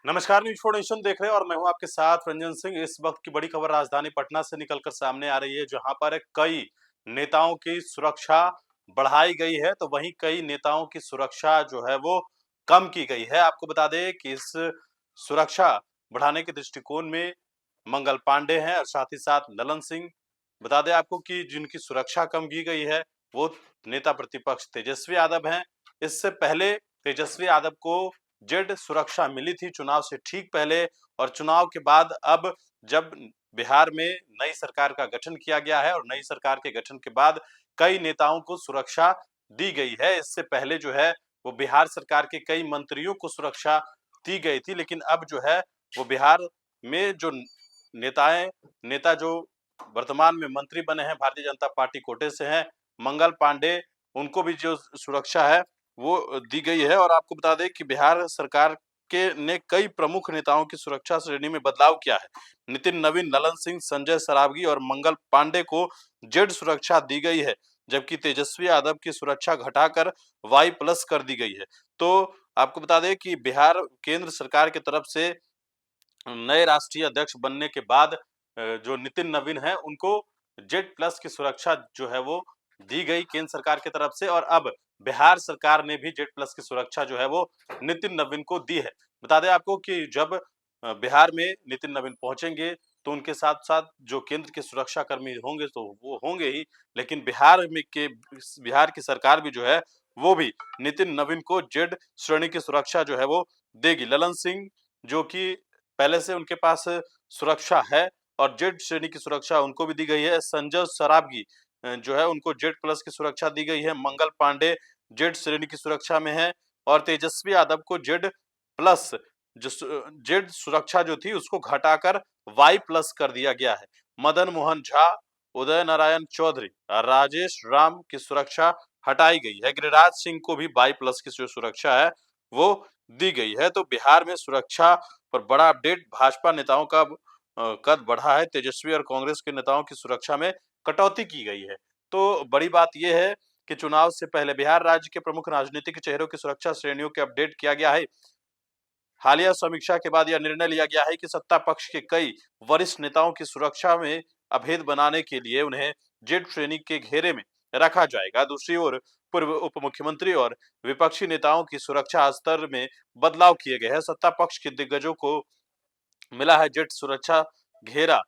नमस्कार, news for nation देख रहे हैं और मैं हूं आपके साथ रंजन सिंह। इस वक्त की बड़ी खबर राजधानी पटना से निकलकर सामने आ रही है, जहां पर कई नेताओं की सुरक्षा बढ़ाई गई है, तो वहीं कई नेताओं की सुरक्षा जो है वो कम की गई है। आपको बता दें कि इस सुरक्षा बढ़ाने के दृष्टिकोण में मंगल पांडे हैं और साथ ही साथ ललन सिंह। बता दें आपको कि जिनकी सुरक्षा कम की गई है वो नेता प्रतिपक्ष तेजस्वी यादव हैं। इससे पहले तेजस्वी यादव को जेड सुरक्षा मिली थी चुनाव से ठीक पहले, और चुनाव के बाद अब जब बिहार में नई सरकार का गठन किया गया है और नई सरकार के गठन के बाद कई नेताओं को सुरक्षा दी गई है। इससे पहले जो है वो बिहार सरकार के कई मंत्रियों को सुरक्षा दी गई थी, लेकिन अब जो है वो बिहार में जो नेता जो वर्तमान में मंत्री बने हैं भारतीय जनता पार्टी कोटे से हैं, मंगल पांडे, उनको भी जो सुरक्षा है वो दी गई है। और आपको बता दें कि बिहार सरकार के ने कई प्रमुख नेताओं की सुरक्षा श्रेणी में बदलाव किया है। नितिन नवीन, ललन सिंह, संजय सरावगी और मंगल पांडे को जेड सुरक्षा दी गई है, जबकि तेजस्वी यादव की सुरक्षा घटाकर वाई प्लस कर दी गई है। तो आपको बता दें कि बिहार केंद्र सरकार की तरफ से नए राष्ट्रीय अध्यक्ष बनने के बाद जो नितिन नवीन है उनको जेड प्लस की सुरक्षा जो है वो दी गई केंद्र सरकार की तरफ से, और अब बिहार सरकार ने भी जेड प्लस की सुरक्षा जो है वो नितिन नवीन को दी है। बता दें आपको कि जब बिहार में नितिन नवीन पहुंचेंगे तो उनके साथ साथ जो केंद्र के सुरक्षा कर्मी होंगे तो वो होंगे ही, लेकिन बिहार की सरकार भी जो है वो भी नितिन नवीन को जेड श्रेणी की सुरक्षा जो है वो देगी। ललन सिंह जो कि पहले से उनके पास सुरक्षा है और जेड श्रेणी की सुरक्षा उनको भी दी गई है। संजय सरावगी जो है उनको जेड प्लस की सुरक्षा दी गई है। मंगल पांडे जेड श्रेणी की सुरक्षा में है और तेजस्वी यादव को जेड प्लस जो जेड सुरक्षा जो थी उसको घटाकर वाई प्लस कर दिया गया है। मदन मोहन झा, उदय नारायण चौधरी, राजेश राम की सुरक्षा हटाई गई है। गिरिराज सिंह को भी वाई प्लस की जो सुरक्षा है वो दी गई है। तो बिहार में सुरक्षा पर बड़ा अपडेट, भाजपा नेताओं का कद बढ़ा है। तेजस्वी और कांग्रेस के नेताओं की सुरक्षा में कटौती की गई है। तो बड़ी बात यह है कि चुनाव से पहले बिहार राज्य के प्रमुख राजनीतिक चेहरों की सुरक्षा श्रेणियों के अपडेट किया गया है। हालिया समीक्षा के बाद यह निर्णय लिया गया है कि सत्ता पक्ष के कई वरिष्ठ नेताओं की सुरक्षा में अभेद बनाने के लिए उन्हें जेड श्रेणी के घेरे में रखा जाएगा। दूसरी ओर पूर्व उप मुख्यमंत्री और विपक्षी नेताओं की सुरक्षा स्तर में बदलाव किए गए हैं। सत्ता पक्ष के दिग्गजों को मिला है जेड सुरक्षा घेरा।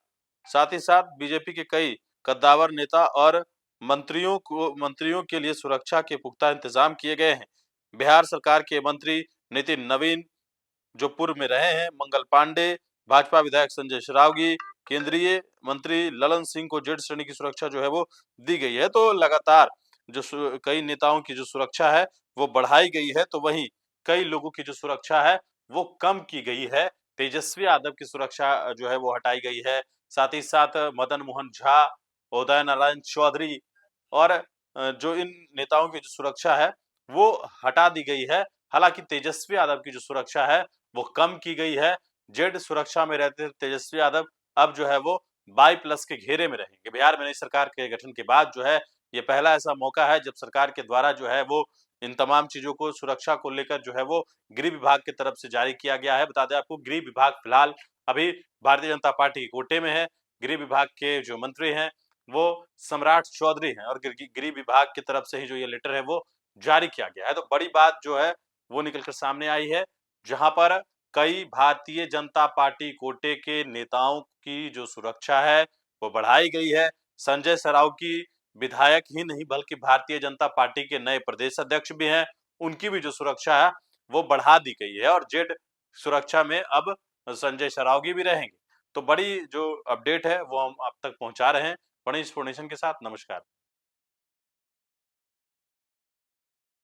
साथ ही साथ बीजेपी के कई कद्दावर नेता और मंत्रियों के लिए सुरक्षा के पुख्ता इंतजाम किए गए हैं। बिहार सरकार के मंत्री नितिन नवीन जो पूर्व में रहे हैं, मंगल पांडे, भाजपा विधायक संजय सरावगी, केंद्रीय मंत्री ललन सिंह को जेड श्रेणी की सुरक्षा जो है वो दी गई है। तो लगातार जो कई नेताओं की जो सुरक्षा है वो बढ़ाई गई है, तो वहीं कई लोगों की जो सुरक्षा है वो कम की गई है। तेजस्वी यादव की सुरक्षा जो है वो हटाई गई है। साथ ही साथ मदन मोहन झा, उदय नारायण चौधरी और जो इन नेताओं की जो सुरक्षा है वो हटा दी गई है। हालांकि तेजस्वी यादव की जो सुरक्षा है वो कम की गई है। जेड सुरक्षा में रहते तेजस्वी यादव अब जो है वो वाई प्लस के घेरे में रहेंगे। बिहार में नई सरकार के गठन के बाद जो है ये पहला ऐसा मौका है जब सरकार के द्वारा जो है वो इन तमाम चीजों को सुरक्षा को लेकर जो है वो गृह विभाग की तरफ से जारी किया गया है। बता दें आपको गृह विभाग फिलहाल अभी भारतीय जनता पार्टी के कोटे में है। गृह विभाग के जो मंत्री हैं वो सम्राट चौधरी हैं और गृह विभाग की तरफ से ही जो ये लेटर है वो जारी किया गया है। तो बड़ी बात जो है वो निकलकर सामने आई है, जहां पर कई भारतीय जनता पार्टी कोटे के नेताओं की जो सुरक्षा है वो बढ़ाई गई है। संजय सरावगी विधायक ही नहीं बल्कि भारतीय जनता पार्टी के नए प्रदेश अध्यक्ष भी हैं, उनकी भी जो सुरक्षा है वो बढ़ा दी गई है और जेड सुरक्षा में अब संजय सरावगी भी रहेंगे। तो बड़ी जो अपडेट है वो हम आप तक पहुंचा रहे हैं। बड़ी इन्फॉर्मेशन के साथ नमस्कार।